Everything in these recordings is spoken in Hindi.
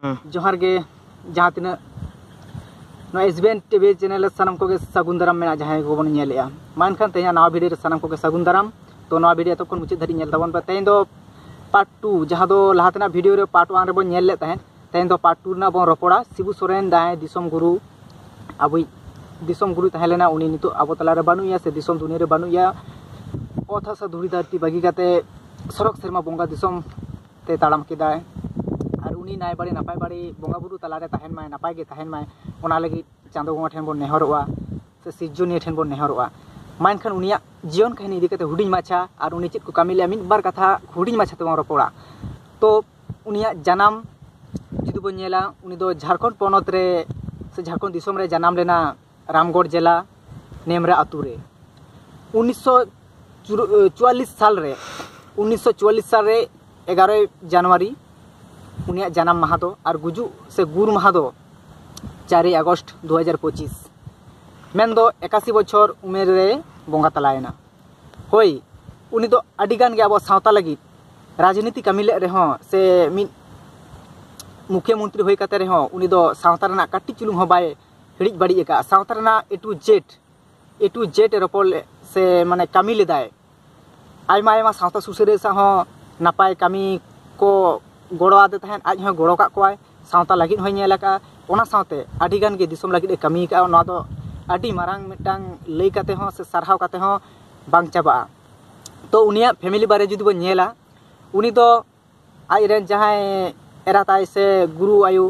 जोहार गे जहाँ तीना एसबीएन टीवी चैनल सानम को सागुन दाराम में जहाँ को बन नेलेया मानखान तेज नवा वीडियो सानम को सागुन दाराम तो नवा वीडियो तक मुचाद धारी नेल ताबन तेज दो पार्ट 2 जहाँ दो लहातेना वीडियो रे पार्ट 1 रे बन नेल लेत तहन तेज दो पार्ट 2 ना बन रपड़ा शिबू सोरेन दाए दिसम गुरु अब दिसम गुरु तहलेना उनी नितो अब तलारे बानुया से दिसम दुनिया रे बानुया ओथा सा धुरी धरती बागी काते सरक सेरमा बंगा दिसम ते ताड़ाम केदाय और उनी नाय बाड़ी नापाय बाड़ी बंगा बुरु तलारे तहन माय नापाय गे तहन माय ओना लगी चांदो बंगा ठेन बन नेहरवा से सिजोनिया ठेन बन नेहरवा मानखान उनिया जीवन कहानी इदी काते हुडिंग माछा और उनी चेद को कामी ले मिद बार कथा हुडिंग माछा ते बन रपड़ा तो उनिया जनाम जुदि बन नेला उनी दो झारखंड पनत रे से झारखंड दिसम रे जनाम लेना रामगढ़ जिला नेमरा आतु रे 1944 साल रे 1944 साल रे 11 जनवरी उनिया जनाम माहा दो और गुजु से गुर माहा दो 4 अगस्त 2025 मेन दो 81 बछर उमेर रे बंगा तलायना होय उनी दो अडिगान गे अब सावता लगी राजनीति कामिले रे हो से मिन मुख्यमंत्री होय काते रे हो उनी दो सावता रना काटी चुलुम हो बाय हिड़िज बाड़ी का सावता रना ए टू जेड रपोल से माने कामी लेदाय आयमा आयमा सावता सुसरे सा हो नापाय कामी को गड़ो आदे तहन आज हो गड़ो का कोय सावता लगिन होय नेला का ओना सावते आडिगान गे दिसम लगिन कामी का ओना दो आडी मारांग मिटांग लई काते हो से सरहाव काते हो बांग चाबा तो उनिया फैमिली बारे जुदी बो नेला उनी दो आइरेन जहाय एराताय से गुरु आयु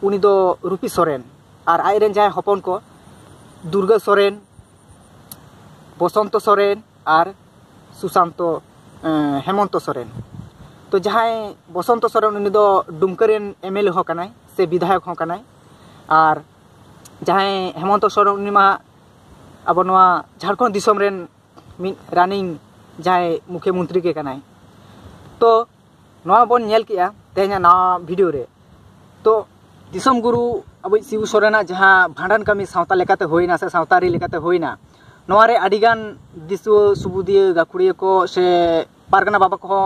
उनी दो रूपी सोरेन और आइरेन जहाय हपन को दुर्गा सोरेन बसंत सोरेन और सुशांत हेमंत सोरेन तो जहाय बसंत सोरेन उनी दो डुमकरेन एमएलए हो कनाय से विधायक हो कनाय और जहाय हेमंत सोरेन उनी मा अब नवा झारखंड दिसम रेन रनिंग जहाय मुख्यमंत्री के कनाय तो नवा बन नेल किया तेना नवा वीडियो रे तो दिसम गुरु अब शिबू सोरेना जहाँ भांडन कमी सावता लेकाते होइना से सावतारी लेकाते होइना नवा रे अडिगान दिसु सुबुदिया गाकुड़िया को से पारगना बाबा को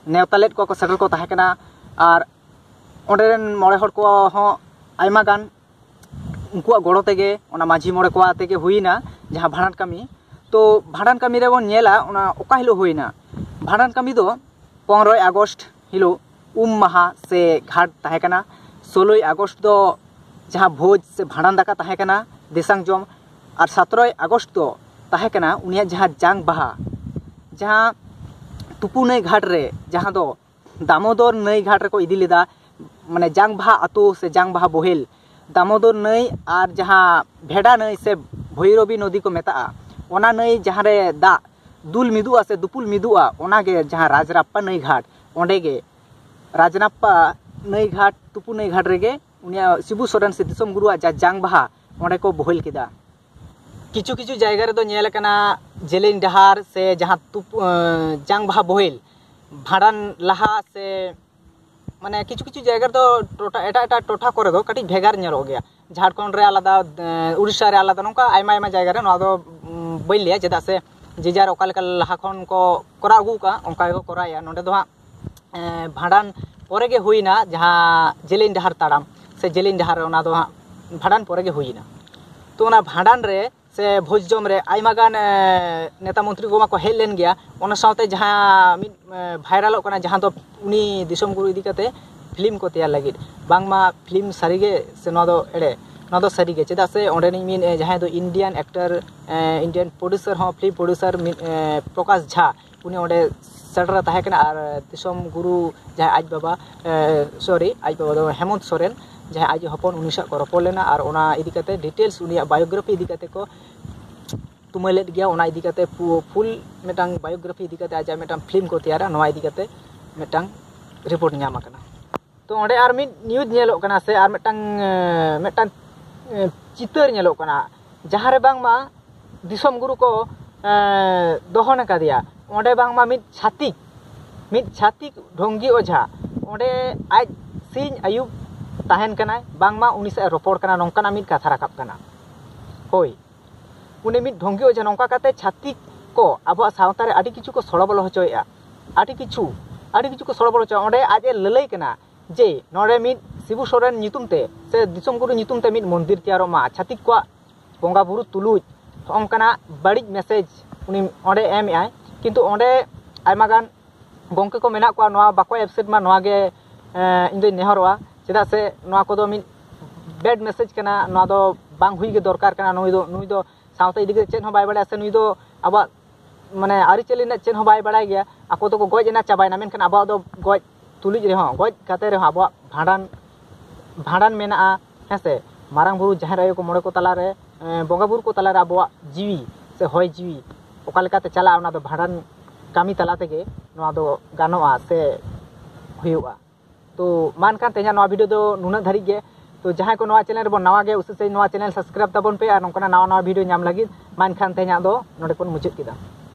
नेवतालेट को सेटल को ताहेकना और ओंडेन मोड़े हर को हो आयमा गान उनकुआ गड़ो तेगे ओना माझी मोड़े को आतेगे होइना जहाँ भांडन कमी तो भांडन कमी रे बन नेला ओना ओका हिलो होइना भांडन कमी दो 15 अगस्त हिलो महा से घाट ताहेकना 16 अगस्त दो जहाँ भोज से भांडन दाका ताहेकना देसांग जम और 17 अगस्त दो ताहेकना उनिया जहाँ जांग बाहा जहाँ तुपु नई घाट रे जहाँ दो दामोदर नई घाट रे को इदी लेदा माने जांग बाहा आतो से जांग बाहा बोहेल दामोदर नई और जहाँ भेड़ा नई से भैरवी नदी को मेता ओना नई जहाँ रे दा दुल मिदुआ से दुपुल मिदुआ ओना गे जहाँ राजराप्पा नई घाट ओंडे गे राजनाप्पा नई घाट तुपु नई घाट रेगे उनिया शिबू सोरेन से दिसम गुरुआ जा जांग बाहा ओंडे को बोहेल केदा किचु किचु जायगा रे दो नेल कना जेलेन डहार से जहाँ तुप जांग बाहा बोहेल भाड़ान लहा से माने किचु किचु जायगा दो टोटा एटा टोठा करे दो कटी भेगार नेलो गया झारखंड रे आलादा उड़ीसा रे आलादा नोका आयमा आयमा जायगा रे नो दो बैलिया जेदा से जेजार ओका लेका लहा खन को करा अगु का ओंका को कराया नोंडे दो हा भाड़ान परे गे हुईना जहाँ जेलेन डहार ताड़ाम से जेलेन डहार ओना दो हा भाड़ान परे गे हुईना तो ओना भाड़ान रे से भोज जम रे आयमा गान नेता मंत्री को मा को हेज लेन गया ओना साथे जहाँ भाइरल कना जहाँ दो उनी दिसम गुरु इदी काते फिल्म को तैयार लगी बांगमा फिल्म सारीगे से नो दो एड़े नो दो सारीगे चेदा से ओंडे नि मिन जहाँ दो इंडियन एक्टर इंडियन प्रोड्यूसर हो फिल्म प्रोड्यूसर प्रकाश झा उनी ओंडे सेटर ताहेकना और दिसम गुरु जहाँ आज बाबा सॉरी आज बाबा दो हेमंत सोरेन जहाँ आज हपन उनी सा को रपड़ लेना और ओना इदी काते डिटेल्स उनिया बायोग्राफी इदी काते को तुमलेट गया ओना इदी काते फुल मेटांग बायोग्राफी इदी काते आज मेटांग फिल्म को तैयारा नवा इदी काते मेटांग रिपोर्ट न्याम आकना तो ओंडे आर मिड न्यूज नेलो कना से आर मेटांग चितर नेलो कना जहाँ रे बांगमा दिसम गुरु को दोहन का दिया ओंडे बांगमा मिड छातिक ढोंगी ओझा ओंडे आज सिंह आयुब ताहेन कना बांगमा उनी से रपड़ कना नोंकाना मिड कथा राकाब कना होय उनी मिड ढोंगी ओझा नोंका काते छातिक को अब सावता रे आडी किछु को सड़ो बलो होचोया आडी किछु को सड़ो बलो होचो ओंडे आज ललई कना जे नोडे मिड शिबू सोरेन नितुम ते से दिसम गुरु नितुम ते मिद मंदिर तैयारोमा छातिक को बोंगा बुरु तुलुज ओंकना बड़ी मेसेज उनी ओंडे एम आय किंतु ओंडे आयमा गान गोंके को मेना को नोआ बाको एब्सेंट मा नोआ गे इन दो नेहरवा चेदा से नोआ को दो मिद बैड मेसेज कना नोआ दो बांग हुई गे दरकार कना नुई दो सावते इदी के चेन हो बाय बड़ा से नुई दो अब माने आरी चली ने चेन हो बाय बड़ा गया आको तो को गज ना चाबायना मेनखान अब दो गज तुलुज रे गज काते रे अब भांडान मेना हेसे मारांग बुरु जहां रायो को मोड़े को तला रे बोंगा बुरु को तला रे अब जीवी से होय जीवी ओका लेकाते चला ओना दो भांडान कामी तला तेगे नोआ दो गानोआ से हुयुआ तो मानखान तेजा नोआ वीडियो दो नुना धरी गे तो जहां को नोआ चैनल रे नवा गे उसे नोआ चैनल सब्सक्राइब तबन पे और नोकना नवा वीडियो नाम लगी मानखान तेजा दो नोडे कोन मुचाद किदा।